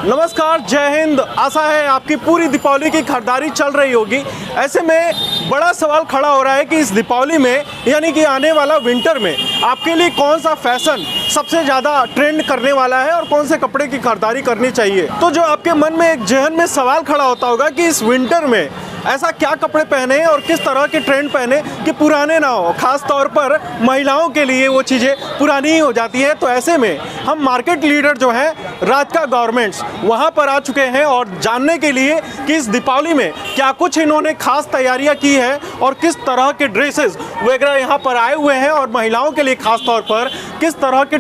नमस्कार, जय हिंद। आशा है आपकी पूरी दीपावली की खरीदारी चल रही होगी। ऐसे में बड़ा सवाल खड़ा हो रहा है कि इस दीपावली में यानी कि आने वाला विंटर में आपके लिए कौन सा फैशन सबसे ज़्यादा ट्रेंड करने वाला है और कौन से कपड़े की खरीदारी करनी चाहिए। तो जो आपके मन में एक जहन में सवाल खड़ा होता होगा कि इस विंटर में ऐसा क्या कपड़े पहने और किस तरह के ट्रेंड पहने कि पुराने ना हो। खास तौर पर महिलाओं के लिए वो चीज़ें पुरानी ही हो जाती हैं। तो ऐसे में हम मार्केट लीडर जो हैं राधिका गारमेंट्स वहाँ पर आ चुके हैं और जानने के लिए कि इस दीपावली में क्या कुछ इन्होंने खास तैयारियाँ की है और किस तरह के ड्रेसेस वगैरह यहाँ पर आए हुए हैं और महिलाओं के लिए खास तौर पर किस तरह के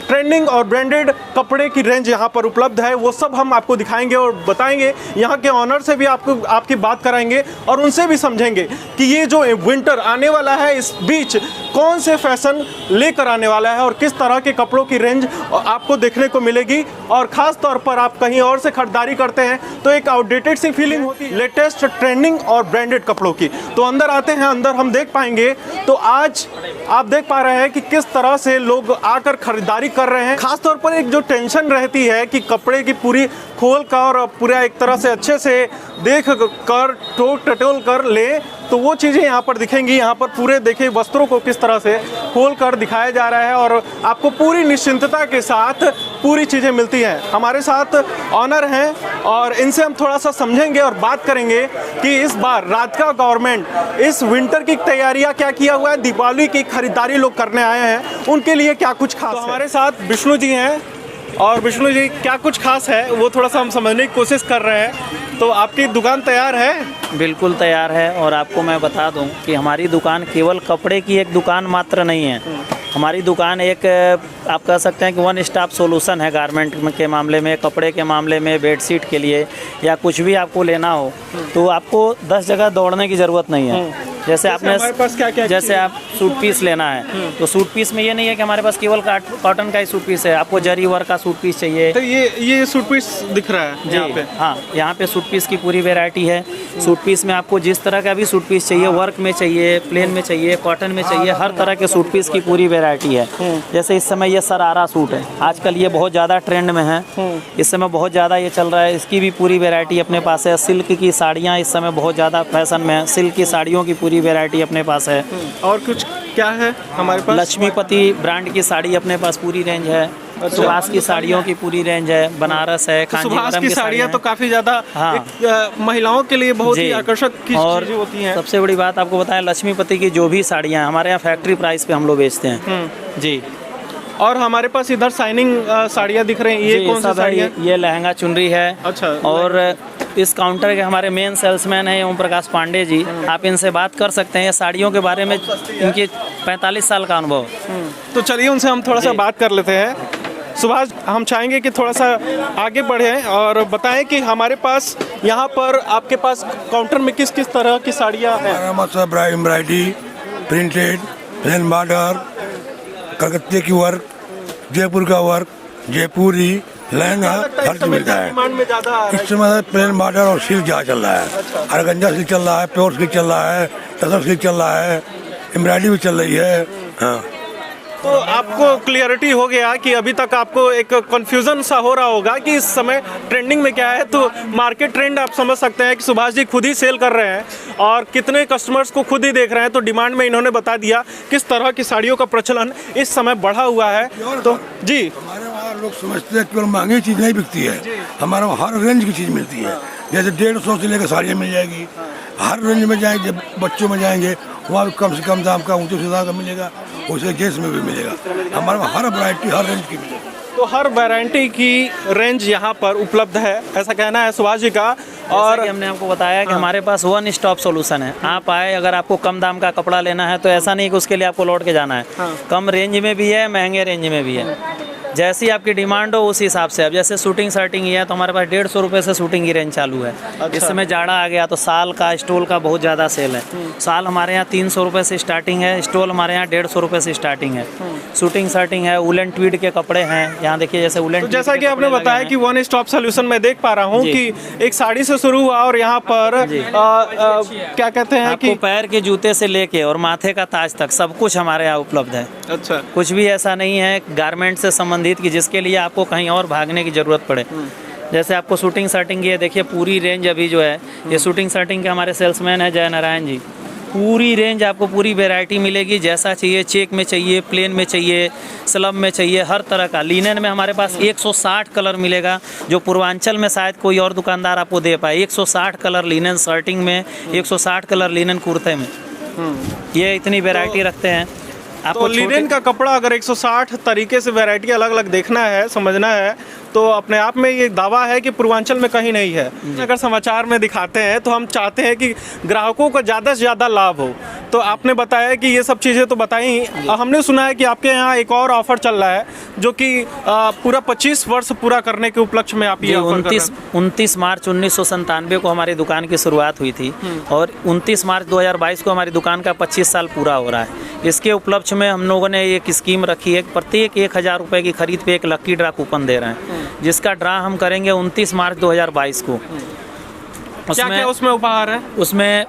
ट्रेंडिंग और ब्रांडेड कपड़े की रेंज यहाँ पर उपलब्ध है, वो सब हम आपको दिखाएंगे और बताएंगे। यहाँ के ऑनर से भी आपकी बात कराएंगे और उनसे भी समझेंगे कि ये जो विंटर आने वाला है इस बीच कौन से फैशन लेकर आने वाला है और किस तरह के कपड़ों की रेंज आपको देखने को मिलेगी। और ख़ास तौर पर आप कहीं और से खरीदारी करते हैं तो एक आउटडेटेड सी फीलिंग होती है लेटेस्ट ट्रेंडिंग और ब्रांडेड कपड़ों की। तो अंदर आते हैं, अंदर हम देख पाएंगे। तो आज आप देख पा रहे हैं कि किस तरह से लोग आकर खरीदारी कर रहे हैं। खास तौर पर एक जो टेंशन रहती है कि कपड़े की पूरी खोल कर और पूरा एक तरह से अच्छे से देख कर टोक टटोल कर ले, तो वो चीज़ें यहाँ पर दिखेंगी। यहाँ पर पूरे देखिए वस्त्रों को किस तरह से खोल कर दिखाया जा रहा है और आपको पूरी निश्चिंतता के साथ पूरी चीज़ें मिलती हैं। हमारे साथ ऑनर हैं और इनसे हम थोड़ा सा समझेंगे और बात करेंगे कि इस बार राधिका गवर्नमेंट इस विंटर की तैयारियाँ क्या किया हुआ है, दीपावली की खरीदारी लोग करने आए हैं उनके लिए क्या कुछ खास है। हमारे साथ विष्णु जी हैं और विष्णु जी क्या कुछ खास है वो थोड़ा सा हम समझने की कोशिश कर रहे हैं। तो आपकी दुकान तैयार है? बिल्कुल तैयार है। और आपको मैं बता दूं कि हमारी दुकान केवल कपड़े की एक दुकान मात्र नहीं है। हमारी दुकान एक आप कह सकते हैं कि वन स्टॉप सॉल्यूशन है गारमेंट के मामले में, कपड़े के मामले में, बेडशीट के लिए या कुछ भी आपको लेना हो तो आपको 10 जगह दौड़ने की ज़रूरत नहीं है। जैसे आपने हमारे पास क्या जैसे आप सूट पीस लेना है तो सूट पीस में ये नहीं है कि हमारे पास केवल कॉटन का ही सूट पीस है, आपको जरी वर्क का सूट पीस चाहिए। तो ये सूट पीस दिख रहा है यहाँ पे? हाँ, यहाँ पे सूट पीस की पूरी वैरायटी है। सूट पीस में आपको जिस तरह का भी सूट पीस चाहिए, वर्क में चाहिए, प्लेन में चाहिए, कॉटन में चाहिए, हर तरह के सूट पीस की पूरी वैरायटी है। जैसे इस समय ये सरारा सूट है, आजकल ये बहुत ज़्यादा ट्रेंड में है, इस समय बहुत ज़्यादा ये चल रहा है। इसकी भी पूरी वैरायटी अपने पास है। सिल्क की साड़ियाँ इस समय बहुत ज़्यादा फैशन में है, सिल्क की साड़ियों की पूरी वैरायटी अपने पास है। और कुछ क्या है हमारे पास? लक्ष्मीपति ब्रांड की साड़ी अपने पास पूरी रेंज है। सुभाष की साड़ियों की पूरी रेंज है, बनारस है, तो सुभाष की साड़ियाँ तो काफ़ी ज़्यादा महिलाओं के लिए बहुत ही आकर्षक की चीज़ें होती हैं। सबसे बड़ी बात आपको बताएं, लक्ष्मीपति की जो भी साड़ियाँ हमारे यहाँ फैक्ट्री प्राइस पे हम लोग बेचते हैं जी। और हमारे पास इधर शाइनिंग साड़ियाँ दिख रही हैं, ये कौन सी साड़ियाँ? ये लहंगा चुनरी है। अच्छा। और इस काउंटर के हमारे मेन सेल्समैन हैं ओम प्रकाश पांडे जी, आप इनसे बात कर सकते हैं। ये साड़ियों के बारे में इनकी 45 साल का अनुभव। तो चलिए उनसे हम थोड़ा सा बात कर लेते हैं। सुभाष, हम चाहेंगे कि थोड़ा सा आगे बढ़ें और बताएं कि हमारे पास यहाँ पर आपके पास काउंटर में किस किस तरह की साड़ियाँ हैं? एम्ब्रॉयडरी, प्रिंटेड, प्लेन बॉर्डर, कलकत्ते की वर्क, जयपुर का वर्क, जयपुरी, लहंगा, हर चीज मिलता है। इस समय प्लेन बॉर्डर और सिल्क ज़्यादा चल रहा है। अरगंजा सिल्क चल रहा है, प्योर सिल्क चल रहा है, टसर सिल्क चल रहा है, एम्ब्रॉयडरी भी चल रही है। हाँ, तो आपको क्लियरिटी हो गया कि अभी तक आपको एक कंफ्यूजन सा हो रहा होगा कि इस समय ट्रेंडिंग में क्या है। तो मार्केट ट्रेंड आप समझ सकते हैं कि सुभाष जी खुद ही सेल कर रहे हैं और कितने कस्टमर्स को खुद ही देख रहे हैं। तो डिमांड में इन्होंने बता दिया किस तरह की साड़ियों का प्रचलन इस समय बढ़ा हुआ है। तो जी, हमारे वहाँ लोग समझते हैं केवल महंगी चीज़ नहीं बिकती है, हमारे वहाँ हर रेंज की चीज़ मिलती है। जैसे 150 से लेकर साड़ियाँ मिल जाएगी, हर रेंज में जाएंगे। बच्चों में जाएंगे वहाँ भी कम से कम दाम का, ऊँचे से दाम का मिलेगा, उसे गैस में भी मिलेगा। हमारे वहाँ हर वैरायटी हर रेंज की मिलेगी। तो हर वैरायटी की रेंज यहाँ पर उपलब्ध है, ऐसा कहना है सुभाष जी का। और हमने आपको बताया कि हमारे पास वन स्टॉप सॉल्यूशन है। आप आए, अगर आपको कम दाम का कपड़ा लेना है तो ऐसा नहीं कि उसके लिए आपको लौट के जाना है। कम रेंज में भी है, महंगे रेंज में भी है, जैसी आपकी डिमांड हो उस हिसाब से। अब जैसे शूटिंग शर्टिंग है तो हमारे पास 150 रुपये से शूटिंग की रेंज चालू है। इस समय जाड़ा आ गया तो साल का, स्टोल का बहुत ज़्यादा सेल है। साल हमारे यहाँ 300 रुपये से स्टार्टिंग है, स्टोल हमारे यहाँ 150 रुपये से स्टार्टिंग है। शूटिंग शर्टिंग है, वुलन ट्वीड के कपड़े हैं। यहाँ देखिए जैसे वुलन, तो जैसा कि आपने बताया कि वन स्टॉप सोल्यूशन में देख पा रहा हूँ कि एक साड़ी से शुरू हुआ और यहाँ पर क्या कहते हैं कि पैर के जूते से लेके और माथे का ताज तक सब कुछ हमारे यहाँ उपलब्ध है। अच्छा, कुछ भी ऐसा नहीं है गारमेंट से संबंधित कि जिसके लिए आपको कहीं और भागने की ज़रूरत पड़े। जैसे आपको शूटिंग शर्टिंग की है, देखिए पूरी रेंज अभी जो है, ये शूटिंग शर्टिंग के हमारे सेल्समैन है जय नारायण जी। पूरी रेंज आपको पूरी वैरायटी मिलेगी, जैसा चाहिए, चेक में चाहिए, प्लेन में चाहिए, स्लब में चाहिए, हर तरह का। लिनन में हमारे पास 160 कलर मिलेगा, जो पूर्वांचल में शायद कोई और दुकानदार आपको दे पाए। 160 कलर लिनन शर्टिंग में, 160 कलर लिनन कुर्ते में, ये इतनी वैरायटी रखते हैं। तो लिनन का कपड़ा अगर 160 तरीके से वैरायटी अलग अलग देखना है, समझना है, तो अपने आप में ये दावा है कि पूर्वांचल में कहीं नहीं है। अगर समाचार में दिखाते हैं तो हम चाहते हैं कि ग्राहकों को ज़्यादा से ज़्यादा लाभ हो। तो आपने बताया कि ये सब चीज़ें तो बताई, हमने सुना है कि आपके यहाँ एक और ऑफर चल रहा है जो कि पूरा 25 वर्ष पूरा करने के उपलक्ष्य में आप ये ऑफर कर रहे हैं। 29 मार्च 1997 को हमारी दुकान की शुरुआत हुई थी और 29 मार्च 2022 को हमारी दुकान का 25 साल पूरा हो रहा है। इसके उपलक्ष्य में हम लोगों ने एक स्कीम रखी है, प्रत्येक 1000 रुपये की खरीद पे एक लकी ड्रा कूपन दे रहे हैं, जिसका ड्रा हम करेंगे 29 मार्च 2022 को। क्या उसमें उपहार है? उसमें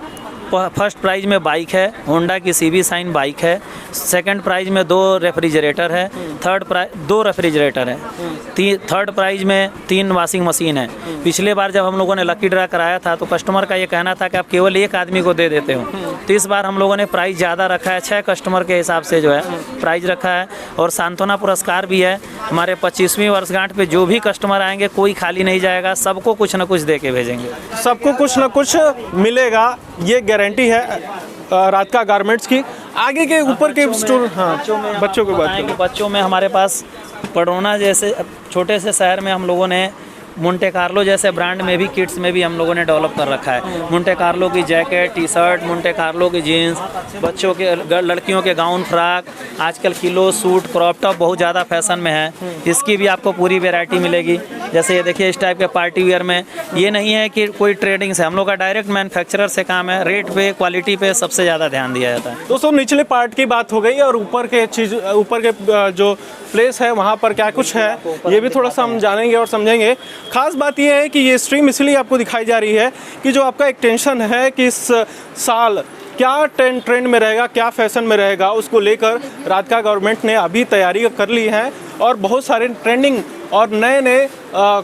फर्स्ट प्राइज में बाइक है, होंडा की CB साइन बाइक है। सेकंड प्राइज में 2 रेफ्रिजरेटर है। थर्ड प्राइज 2 रेफ्रिजरेटर है। थर्ड प्राइज में 3 वॉशिंग मशीन है। पिछले बार जब हम लोगों ने लकी ड्रा कराया था तो कस्टमर का ये कहना था कि आप केवल एक आदमी को दे देते हो, तो इस बार हम लोगों ने प्राइस ज़्यादा रखा है, 6 कस्टमर के हिसाब से जो है प्राइज रखा है। और सांत्वना पुरस्कार भी है। हमारे 25वीं वर्षगांठ पे जो भी कस्टमर आएंगे कोई खाली नहीं जाएगा, सबको कुछ न कुछ दे के भेजेंगे, सबको कुछ न कुछ मिलेगा, ये गारंटी है राधिका गारमेंट्स की। आगे के ऊपर के स्टोर, हाँ बच्चों को बात, बच्चों में हमारे पास पडरौना जैसे छोटे से शहर में हम लोगों ने मोंटे कार्लो जैसे ब्रांड में भी, किड्स में भी हम लोगों ने डेवलप कर रखा है। मोंटे कार्लो की jacket, T shirt, Monte Carlo की जीन्स, बच्चों के लड़कियों के गाउन, फ्रॉक, आजकल किलो सूट, क्रॉप टॉप बहुत ज़्यादा फैशन में है, इसकी भी आपको पूरी वैरायटी मिलेगी। जैसे ये देखिए, इस टाइप के पार्टी वेयर में ये नहीं है कि कोई ट्रेडिंग से, हम लोग का डायरेक्ट मैन्युफैक्चरर से काम है। रेट पे, क्वालिटी पे सबसे ज़्यादा ध्यान दिया जाता है। दोस्तों, निचले पार्ट की बात हो गई और ऊपर के चीज़, ऊपर के जो प्लेस है वहाँ पर क्या कुछ है ये भी थोड़ा सा हम जानेंगे और समझेंगे। खास बात यह है कि ये स्ट्रीम इसलिए आपको दिखाई जा रही है कि जो आपका एक टेंशन है कि इस साल क्या ट्रेंड में रहेगा, क्या फैशन में रहेगा, उसको लेकर राधिका गवर्नमेंट ने अभी तैयारी कर ली है और बहुत सारे ट्रेंडिंग और नए नए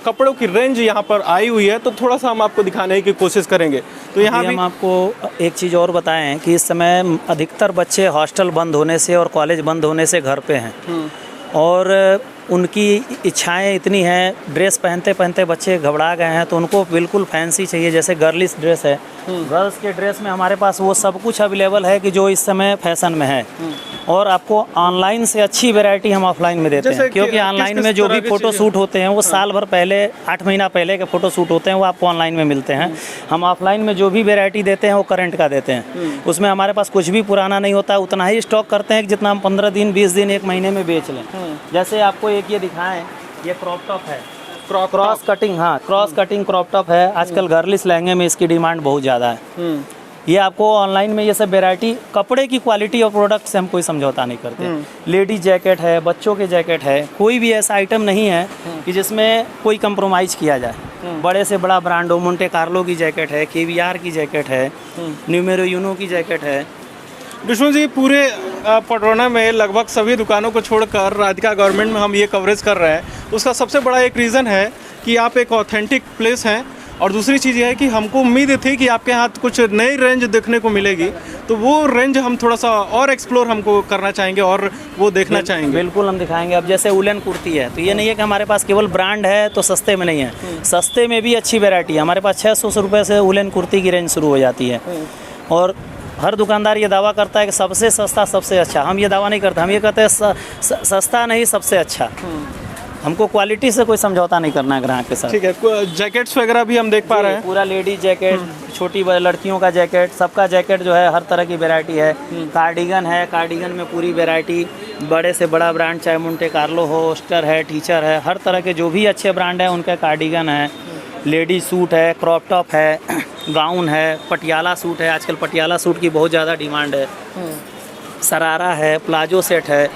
कपड़ों की रेंज यहाँ पर आई हुई है। तो थोड़ा सा हम आपको दिखाने की कोशिश करेंगे। तो यहाँ भी हम आपको एक चीज़ और बताएं कि इस समय अधिकतर बच्चे हॉस्टल बंद होने से और कॉलेज बंद होने से घर पे हैं और उनकी इच्छाएं इतनी हैं, ड्रेस पहनते पहनते बच्चे घबरा गए हैं, तो उनको बिल्कुल फैंसी चाहिए। जैसे गर्लिश ड्रेस है, गर्ल्स के ड्रेस में हमारे पास वो सब कुछ अवेलेबल है कि जो इस समय फैशन में है। और आपको ऑनलाइन से अच्छी वैरायटी हम ऑफलाइन में देते हैं, क्योंकि ऑनलाइन में जो भी फ़ोटो शूट होते हैं वो साल भर पहले, 8 महीना पहले के फ़ोटो शूट होते हैं, वो आपको ऑनलाइन में मिलते हैं। हम ऑफलाइन में जो भी वैरायटी देते हैं वो करंट का देते हैं, उसमें हमारे पास कुछ भी पुराना नहीं होता, उतना ही स्टॉक करते हैं कि जितना हम 15 दिन, 20 दिन, 1 महीने में बेच लें। जैसे आपको एक ये दिखाएं, ये क्रॉप टॉप है, क्रॉस कटिंग, हाँ क्रॉस कटिंग क्रॉप टॉप है। आजकल गर्लिश लहंगे में इसकी डिमांड बहुत ज़्यादा है। ये आपको ऑनलाइन में ये सब वैरायटी, कपड़े की क्वालिटी और प्रोडक्ट से हम कोई समझौता नहीं करते। लेडीज जैकेट है, बच्चों के जैकेट है, कोई भी ऐसा आइटम नहीं है कि जिसमें कोई कंप्रोमाइज़ किया जाए। बड़े से बड़ा ब्रांड हो, मोंटे कार्लो की जैकेट है, KVR की जैकेट है, न्यूमेरो यूनो की जैकेट है। विष्णु जी, पूरे पडरौना में लगभग सभी दुकानों को छोड़कर राधिका गवर्नमेंट में हम ये कवरेज कर रहे हैं। उसका सबसे बड़ा एक रीज़न है कि आप एक ऑथेंटिक प्लेस हैं, और दूसरी चीज़ ये है कि हमको उम्मीद थी कि आपके यहाँ कुछ नई रेंज देखने को मिलेगी, तो वो रेंज हम थोड़ा सा और एक्सप्लोर हमको करना चाहेंगे और वो देखना चाहेंगे। बिल्कुल हम दिखाएंगे। अब जैसे वुलन कुर्ती है, तो ये नहीं है कि हमारे पास केवल ब्रांड है तो सस्ते में नहीं है, सस्ते में भी अच्छी वैरायटी है। हमारे पास 600 रुपये से वुलन कुर्ती की रेंज शुरू हो जाती है और हर दुकानदार ये दावा करता है कि सबसे सस्ता सबसे अच्छा। हम ये दावा नहीं करते, हम ये कहते हैं सस्ता नहीं सबसे अच्छा। हमको क्वालिटी से कोई समझौता नहीं करना है ग्राहक के साथ। ठीक है, जैकेट्स वगैरह भी हम देख पा रहे हैं, पूरा लेडीज जैकेट, छोटी लड़कियों का जैकेट, सबका जैकेट जो है हर तरह की वैरायटी है। कार्डिगन है, कार्डिगन में पूरी वैरायटी, बड़े से बड़ा ब्रांड, चाहे मोंटे कार्लो हो, ओस्टर है, टीचर है, हर तरह के जो भी अच्छे ब्रांड हैं उनके कार्डिगन है। लेडीज सूट है, क्रॉप टॉप है, गाउन है, पटियाला सूट है, आजकल पटियाला सूट की बहुत ज़्यादा डिमांड है, सरारा है, प्लाजो सेट है,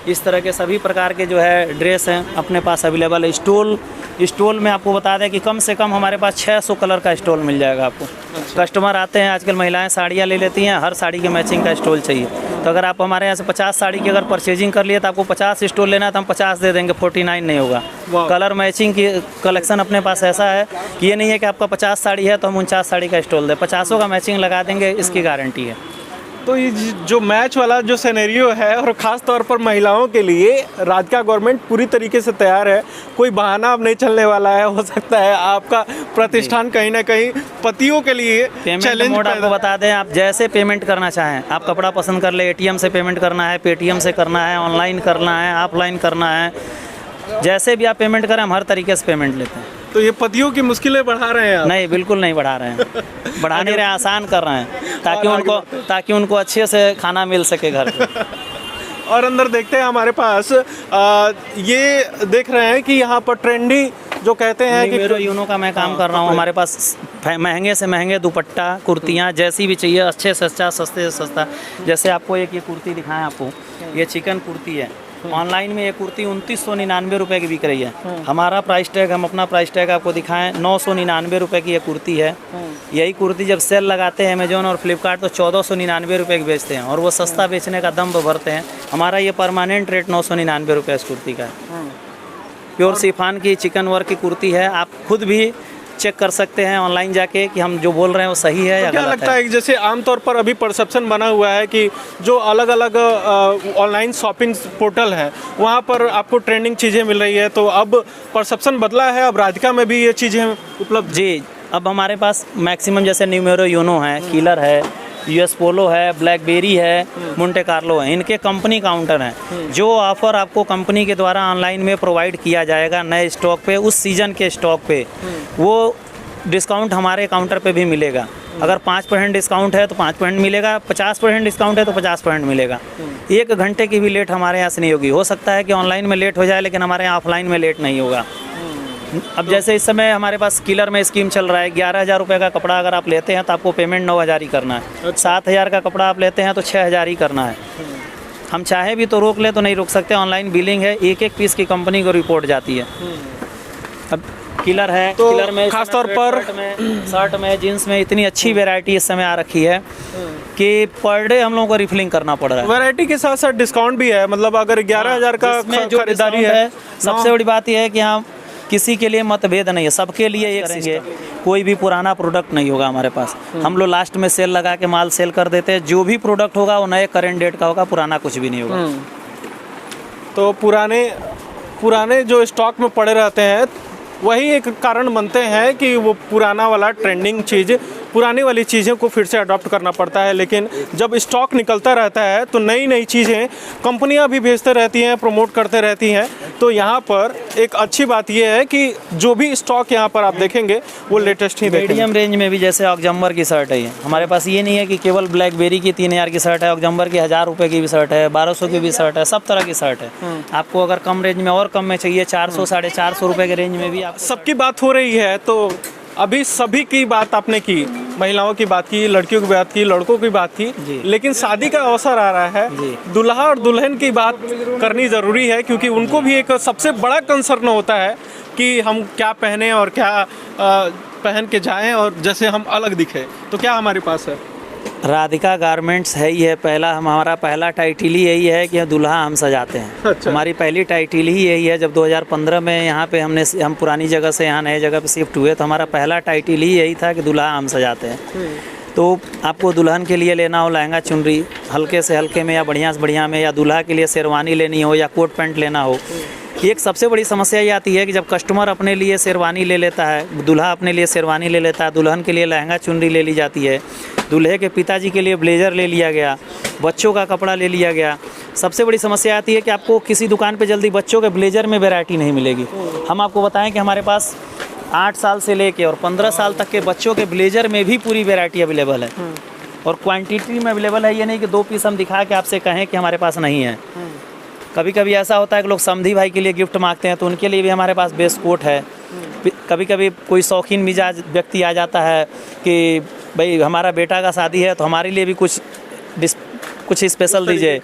इस तरह के सभी प्रकार के जो है ड्रेस हैं अपने पास अवेलेबल है। स्टॉल में आपको बता दें कि कम से कम हमारे पास 600 कलर का स्टॉल मिल जाएगा आपको। कस्टमर आते हैं, आजकल महिलाएं साड़ियाँ ले लेती हैं, हर साड़ी के मैचिंग का स्टॉल चाहिए, तो अगर आप हमारे यहाँ से 50 साड़ी की अगर परचेजिंग कर लिए तो आपको 50 स्टोल लेना है तो हम 50 दे देंगे, 49 नहीं होगा। वाह। कलर मैचिंग की कलेक्शन अपने पास ऐसा है कि ये नहीं है कि आपका 50 साड़ी है तो हम 49 साड़ी का स्टॉल दें, 50 का मैचिंग लगा देंगे, इसकी गारंटी है। तो ये जो मैच वाला जो सिनेरियो है, और ख़ास तौर पर महिलाओं के लिए राधिका गवर्नमेंट पूरी तरीके से तैयार है। कोई बहाना अब नहीं चलने वाला है। हो सकता है आपका प्रतिष्ठान कहीं ना कहीं पतियों के लिए पेमेंट चैलेंज मोड आपको बता दें, आप जैसे पेमेंट करना चाहें, आप कपड़ा पसंद कर ले, एटीएम से पेमेंट करना है, पेटीएम से करना है, ऑनलाइन करना है, ऑफलाइन करना है, जैसे भी आप पेमेंट करें हम हर तरीके से पेमेंट लेते हैं। तो ये पतियों की मुश्किलें बढ़ा रहे हैं आप? नहीं, बिल्कुल नहीं बढ़ा रहे हैं, बढ़ा नहीं रहे, आसान कर रहे हैं ताकि उनको अच्छे से खाना मिल सके घर पे। और अंदर देखते हैं हमारे पास ये देख रहे हैं कि यहाँ पर ट्रेंडी जो कहते हैं कि मेरे यूनो का मैं काम कर रहा हूँ। हमारे पास महंगे से महंगे दुपट्टा, कुर्तियाँ जैसी भी चाहिए, अच्छे से अच्छा, सस्ते से सस्ता। जैसे आपको एक ये कुर्ती दिखाएं, आपको ये चिकन कुर्ती है। ऑनलाइन में ये कुर्ती 2999 रुपये की बिक रही है। हमारा प्राइस टैग, हम अपना प्राइस टैग आपको दिखाएं, 999 रुपये की ये कुर्ती है। यही कुर्ती जब सेल लगाते हैं अमेजोन और फ्लिपकार्ट तो 1499 रुपये की बेचते हैं, और वो सस्ता बेचने का दम भरते हैं। हमारा ये परमानेंट रेट 999 रुपये इस कुर्ती का है। प्योर शिफॉन की चिकन वर्क की कुर्ती है। आप खुद भी चेक कर सकते हैं ऑनलाइन जाके कि हम जो बोल रहे हैं वो सही है या क्या गलत लगता है। है कि जैसे आमतौर पर अभी परसेप्शन बना हुआ है कि जो अलग अलग ऑनलाइन शॉपिंग पोर्टल है वहाँ पर आपको ट्रेंडिंग चीज़ें मिल रही है, तो अब परसेप्शन बदला है, अब राधिका में भी ये चीज़ें उपलब्ध? जी, अब हमारे पास मैक्सिमम जैसे न्यूमेरो यूनो है, किलर है, यूएस पोलो है, ब्लैकबेरी है, मोंटे कार्लो है, इनके कंपनी काउंटर हैं। जो ऑफ़र आपको कंपनी के द्वारा ऑनलाइन में प्रोवाइड किया जाएगा नए स्टॉक पे, उस सीज़न के स्टॉक पे, वो डिस्काउंट हमारे काउंटर पे भी मिलेगा। अगर 5% डिस्काउंट है तो 5% मिलेगा, 50% डिस्काउंट है तो 50% मिलेगा। 1 घंटे की भी लेट हमारे यहाँ से नहीं होगी। हो सकता है कि ऑनलाइन में लेट हो जाए लेकिन हमारे यहाँ ऑफलाइन में लेट नहीं होगा। अब जैसे इस समय हमारे पास किलर में स्कीम चल रहा है, 11,000 रुपये का कपड़ा अगर आप लेते हैं तो आपको पेमेंट 9,000 ही करना है। 7,000 का कपड़ा आप लेते हैं तो 6,000 ही करना है। हम चाहे भी तो रोक ले तो नहीं रोक सकते, ऑनलाइन बिलिंग है, एक एक पीस की कंपनी को रिपोर्ट जाती है। अब किलर है, तो किलर में खास तौर पर शर्ट में जीन्स में इतनी अच्छी वैरायटी इस समय आ रखी है कि पर डे हम लोगों को रिफिलिंग करना पड़ रहा है। वैरायटी के साथ साथ डिस्काउंट भी है, मतलब अगर 11,000 का इसमें जो खरीदारी डिस्काउंट है, सबसे बड़ी बात यह है कि हम किसी के लिए मतभेद नहीं है, सबके लिए ये करेंगे। कोई भी पुराना प्रोडक्ट नहीं होगा हमारे पास। हम लोग लास्ट में सेल लगा के माल सेल कर देते हैं। जो भी प्रोडक्ट होगा वो नए करेंट डेट का होगा, पुराना कुछ भी नहीं होगा। तो पुराने जो स्टॉक में पड़े रहते हैं वही एक कारण बनते हैं कि वो पुराना वाला ट्रेंडिंग चीज़, पुरानी वाली चीज़ों को फिर से अडॉप्ट करना पड़ता है। लेकिन जब स्टॉक निकलता रहता है तो नई नई चीज़ें कंपनियां भी भेजते रहती हैं, प्रमोट करते रहती हैं। तो यहाँ पर एक अच्छी बात यह है कि जो भी स्टॉक यहाँ पर आप देखेंगे वो लेटेस्ट ही देखेंगे। मीडियम रेंज में भी जैसे ऑक्जम्बर की शर्ट है ये हमारे पास, ये नहीं है कि केवल ब्लैकबेरी की 3,000 की शर्ट है, ऑक्जम्बर की 1,000 रुपये की भी शर्ट है, 1,200 की भी शर्ट है, सब तरह की शर्ट है। आपको अगर कम रेंज में और कम में चाहिए, 400 450 रुपये के रेंज में भी आप। सबकी बात हो रही है तो अभी सभी की बात आपने की, महिलाओं की बात की, लड़कियों की बात की, लड़कों की बात की, लेकिन शादी का अवसर आ रहा है, दुल्हा और दुल्हन की बात करनी ज़रूरी है, क्योंकि उनको भी एक सबसे बड़ा कंसर्न होता है कि हम क्या पहने और क्या पहन के जाएं और जैसे हम अलग दिखे। तो क्या हमारे पास है? राधिका गारमेंट्स है ही है। हमारा पहला टाइटिल ही यही है कि दुल्हा हम सजाते हैं। अच्छा। हमारी पहली टाइटिल ही यही है। जब 2015 में यहाँ पे हम पुरानी जगह से यहाँ नए जगह पे शिफ्ट हुए तो हमारा पहला टाइटिल ही यही था कि दुल्हा हम सजाते हैं। तो आपको दुल्हन के लिए लेना हो लहंगा चुनरी हल्के से हल्के में या बढ़िया से बढ़िया में, या दूल्हा के लिए शेरवानी लेनी हो या कोट पैंट लेना हो, एक सबसे बड़ी समस्या ये आती है कि जब कस्टमर अपने लिए शेरवानी ले लेता है, दूल्हा अपने लिए शेरवानी ले लेता है, दुल्हन के लिए लहंगा चुनरी ले ली जाती है, दूल्हे के पिताजी के लिए ब्लेजर ले लिया गया, बच्चों का कपड़ा ले लिया गया। सबसे बड़ी समस्या आती है कि आपको किसी दुकान पे जल्दी बच्चों के ब्लेजर में वैरायटी नहीं मिलेगी। हम आपको बताएं कि हमारे पास 8 साल से लेके और 15 साल तक के बच्चों के ब्लेजर में भी पूरी वैरायटी अवेलेबल है, और क्वांटिटी में अवेलेबल है। ये नहीं कि 2 पीस हम दिखा के आपसे कहें कि हमारे पास नहीं है। कभी कभी ऐसा होता है कि लोग समधी भाई के लिए गिफ्ट मांगते हैं तो उनके लिए भी हमारे पास बेस्ट कोट है। कभी कभी कोई शौकीन मिजाज व्यक्ति आ जाता है कि भाई हमारा बेटा का शादी है तो हमारे लिए भी कुछ स्पेशल दीजिए।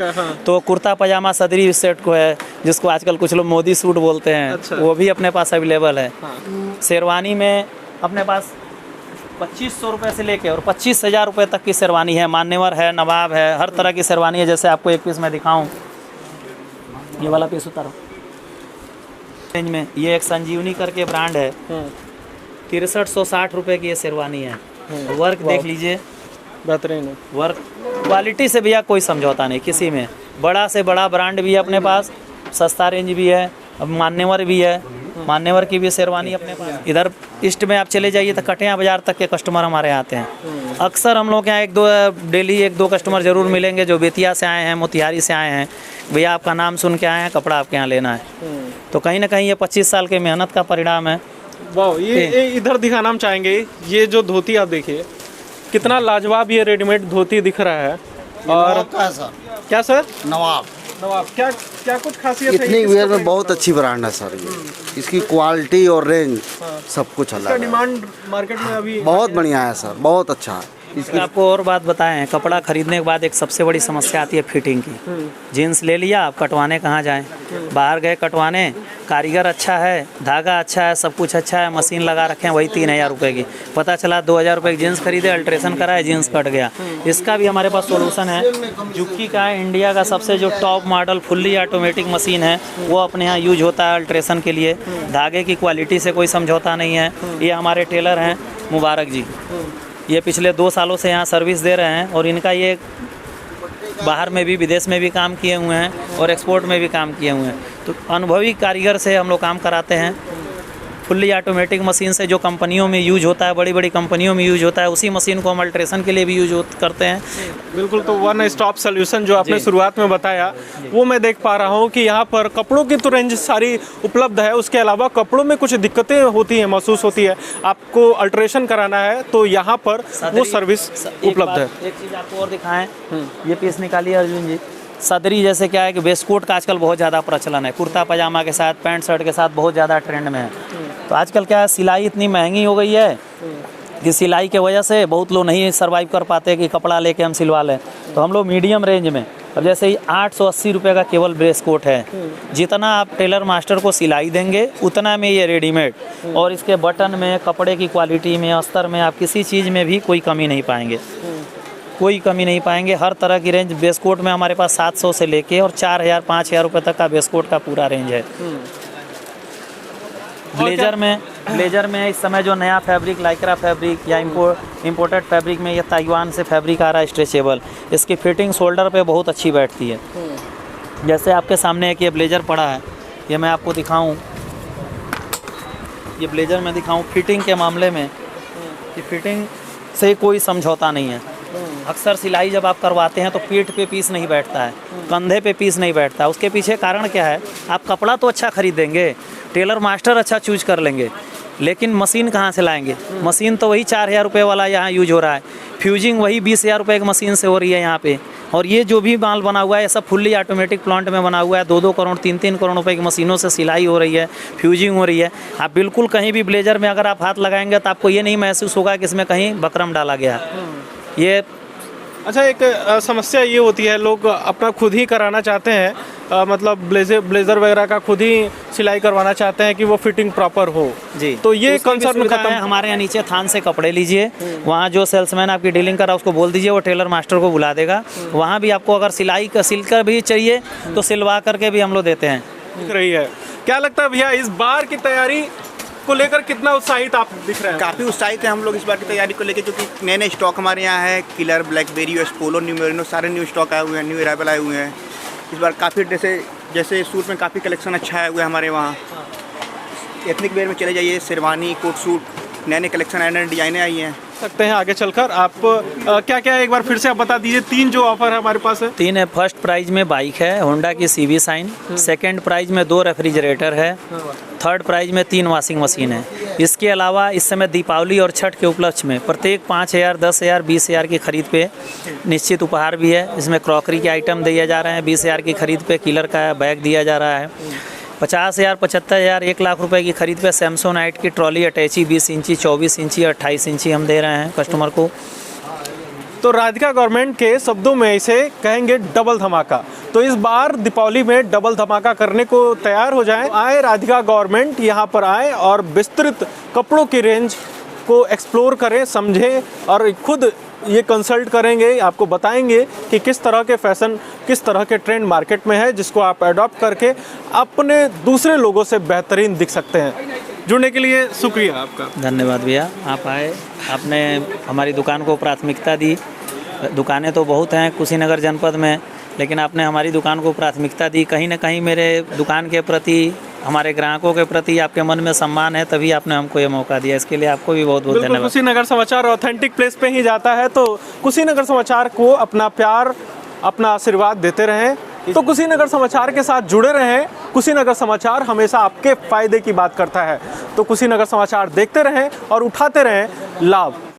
तो कुर्ता पजामा सदरी सेट को है, जिसको आजकल कुछ लोग मोदी सूट बोलते हैं। अच्छा। वो भी अपने पास अवेलेबल है। शेरवानी में अपने पास 2500 रुपये से लेके और 25,000 रुपये तक की शेरवानी है। मान्यवर है, नवाब है, हर तरह की शेरवानी है। जैसे आपको एक पीस मैं दिखाऊं, ये वाला पीस उतारो रेंज में। ये एक संजीवनी करके ब्रांड है, 6360 रुपये की ये शेरवानी है। वर्क देख लीजिए, बेहतरीन है। वर्क क्वालिटी से भैया कोई समझौता नहीं किसी में। बड़ा से बड़ा ब्रांड भी है अपने पास, सस्ता रेंज भी है, अब मान्यवर भी है, मान्यवर की भी शेरवानी अपने पास। इधर ईस्ट में आप चले जाइए तो कटिया बाज़ार तक के कस्टमर हमारे आते हैं। अक्सर हम लोग के यहाँ डेली एक दो कस्टमर ज़रूर मिलेंगे जो बेतिया से आए हैं, मोतिहारी से आए हैं। भैया आपका नाम सुन के आए हैं, कपड़ा आपके यहाँ लेना है। तो कहीं ना कहीं ये 25 साल के मेहनत का परिणाम है। वाह, ये इधर दिखाना हम चाहेंगे। ये जो धोती आप देखिए, कितना लाजवाब ये रेडीमेड धोती दिख रहा है। और क्या सर? नवाब क्या क्या कुछ खासियत है? इतनी वेयर में बहुत अच्छी ब्रांड है सर। ये इसकी क्वालिटी और रेंज सब कुछ अलग है। डिमांड मार्केट में अभी बहुत बढ़िया है सर, बहुत अच्छा है। इसकी आपको और बात बताएं, कपड़ा खरीदने के बाद एक सबसे बड़ी समस्या आती है फिटिंग की। जीन्स ले लिया, आप कटवाने कहाँ जाएं? बाहर गए कटवाने, कारीगर अच्छा है, धागा अच्छा है, सब कुछ अच्छा है, मशीन लगा रखे हैं, वही 3000 रुपये की। पता चला 2000 रुपये की जीन्स खरीदे, अल्ट्रेशन कराए, जीन्स कट गया। इसका भी हमारे पास सोल्यूशन है। जुक्की का है, इंडिया का सबसे जो top model fully automatic machine है, वो अपने यहाँ यूज होता है अल्ट्रेशन के लिए। धागे की क्वालिटी से कोई समझौता नहीं है। ये हमारे टेलर हैं मुबारक जी, ये पिछले 2 सालों से यहाँ सर्विस दे रहे हैं और इनका ये बाहर में भी, विदेश में भी काम किए हुए हैं और एक्सपोर्ट में भी काम किए हुए हैं। तो अनुभवी कारीगर से हम लोग काम कराते हैं। फुल्ली ऑटोमेटिक मशीन से जो कंपनियों में यूज होता है, बड़ी बड़ी कंपनियों में यूज होता है, उसी मशीन को हम अल्ट्रेशन के लिए भी यूज करते हैं। बिल्कुल। तो वन स्टॉप सोल्यूशन जो आपने शुरुआत में बताया, वो मैं देख पा रहा हूँ कि यहाँ पर कपड़ों की तो रेंज सारी उपलब्ध है। उसके अलावा कपड़ों में कुछ दिक्कतें होती हैं, महसूस होती है, आपको अल्ट्रेशन कराना है तो यहाँ पर वो सर्विस उपलब्ध है। एक चीज़ आपको और दिखाएं, ये पीस निकालिए अर्जुन जी। सदरी जैसे क्या है कि वेस्ट कोट का आजकल बहुत ज़्यादा प्रचलन है, कुर्ता पजामा के साथ, पैंट शर्ट के साथ बहुत ज़्यादा ट्रेंड में है। तो आजकल क्या है, सिलाई इतनी महंगी हो गई है कि सिलाई के वजह से बहुत लोग नहीं सर्वाइव कर पाते कि कपड़ा लेके हम सिलवा लें। तो हम लोग मीडियम रेंज में, अब जैसे 880 रुपये का केवल ब्रेस कोट है। जितना आप टेलर मास्टर को सिलाई देंगे उतना में ये रेडीमेड, और इसके बटन में, कपड़े की क्वालिटी में, अस्तर में, आप किसी चीज़ में भी कोई कमी नहीं पाएंगे, कोई कमी नहीं पाएंगे। हर तरह की रेंज बेस कोट में हमारे पास 700 से लेके और 4000 5000 रुपये तक का बेस कोट का पूरा रेंज है। ब्लेजर में इस समय जो नया फैब्रिक, लाइक्रा फैब्रिक या इम्पोर्टेड फैब्रिक में, ये ताइवान से फैब्रिक आ रहा है स्ट्रेचेबल। इसकी फिटिंग शोल्डर पे बहुत अच्छी बैठती है। जैसे आपके सामने एक ये ब्लेजर पड़ा है, ये मैं आपको दिखाऊं, ये ब्लेजर मैं दिखाऊं। फिटिंग के मामले में कि फिटिंग से कोई समझौता नहीं है। अक्सर सिलाई जब आप करवाते हैं तो पीठ पे पीस नहीं बैठता है, कंधे पे पीस नहीं बैठता है। उसके पीछे कारण क्या है? आप कपड़ा तो अच्छा खरीदेंगे, टेलर मास्टर अच्छा चूज कर लेंगे, लेकिन मशीन कहाँ से लाएंगे? मशीन तो वही 4000 रुपये वाला यहाँ यूज हो रहा है, फ्यूजिंग वही 20000 रुपये की मशीन से हो रही है यहाँ पे। और ये जो भी माल बना हुआ है, ये सब फुल्ली ऑटोमेटिक प्लांट में बना हुआ है। 2-2 करोड़ 3-3 करोड़ रुपए की मशीनों से सिलाई हो रही है, फ्यूजिंग हो रही है। आप बिल्कुल कहीं भी ब्लेजर में अगर आप हाथ लगाएंगे तो आपको ये नहीं महसूस होगा कि इसमें कहीं बकरम डाला गया है। ये अच्छा, एक समस्या ये होती है, लोग अपना खुद ही कराना चाहते हैं, मतलब ब्लेजर वगैरह का खुद ही सिलाई करवाना चाहते हैं कि वो फिटिंग प्रॉपर हो जी। तो ये कंसर्न खत्म है। हमारे यहाँ नीचे थान से कपड़े लीजिए, वहाँ जो सेल्समैन आपकी डीलिंग कर रहा है उसको बोल दीजिए, वो टेलर मास्टर को बुला देगा। वहाँ भी आपको अगर सिलाई का सिलकर भी चाहिए तो सिलवा करके भी हम लोग देते हैं। दिख रही है। क्या लगता है भैया, इस बार की तैयारी को लेकर कितना उत्साहित आप दिख रहे हैं? काफ़ी उत्साहित हैं हम लोग इस बार की तैयारी को लेकर, क्योंकि नए नए स्टॉक हमारे यहाँ है। Killer, blackberry, US Polo, new merino, सारे न्यू स्टॉक आए हुए हैं, न्यू अराइवल आए हुए हैं। इस बार काफ़ी जैसे सूट में काफ़ी कलेक्शन अच्छा आया हुआ है हमारे वहाँ। एथनिक वेयर में चले जाइए, शेरवानी, कोट सूट, नए नए कलेक्शन आए, नए डिजाइनें आई हैं। सकते हैं आगे चलकर आप क्या क्या एक बार फिर से आप बता दीजिए। 3 जो ऑफर है हमारे पास है। 3 है। फर्स्ट प्राइज में बाइक है होंडा की CV साइन, सेकंड प्राइज में 2 रेफ्रिजरेटर है, थर्ड प्राइज में 3 वॉशिंग मशीन है। इसके अलावा इस समय दीपावली और छठ के उपलक्ष्य में प्रत्येक 5000, 10000, 20000 की खरीद पे निश्चित उपहार भी है। इसमें क्रॉकरी के आइटम दिए जा रहे हैं। 20000 की खरीद पे किलर का बैग दिया जा रहा है। 50,000, 75,000, 1 लाख रुपए की खरीद पे सैमसोनाइट की ट्रॉली अटैची 20 इंची, 24 इंची, 28 इंची हम दे रहे हैं कस्टमर को। तो राधिका गारमेंट के शब्दों में इसे कहेंगे डबल धमाका। तो इस बार दीपावली में डबल धमाका करने को तैयार हो जाएं। आए राधिका गारमेंट, यहाँ पर आए और विस्तृत कपड़ों की रेंज इसको एक्सप्लोर करें, समझें और खुद ये कंसल्ट करेंगे, आपको बताएंगे कि किस तरह के फैशन, किस तरह के ट्रेंड मार्केट में है, जिसको आप अडॉप्ट करके अपने दूसरे लोगों से बेहतरीन दिख सकते हैं। जुड़ने के लिए शुक्रिया आपका। धन्यवाद भैया, आप आए, आपने हमारी दुकान को प्राथमिकता दी। दुकानें तो बहुत हैं कुशीनगर जनपद में, लेकिन आपने हमारी दुकान को प्राथमिकता दी। कहीं ना कहीं मेरे दुकान के प्रति, हमारे ग्राहकों के प्रति आपके मन में सम्मान है, तभी आपने हमको ये मौका दिया। इसके लिए आपको भी बहुत बहुत बिल्कुल, धन्यवाद। कुशीनगर समाचार ऑथेंटिक प्लेस पे ही जाता है, तो कुशीनगर समाचार को अपना प्यार, अपना आशीर्वाद देते रहें। तो कुशीनगर समाचार के साथ जुड़े रहें। कुशीनगर समाचार हमेशा आपके फायदे की बात करता है, तो कुशीनगर समाचार देखते रहें और उठाते रहें लाभ।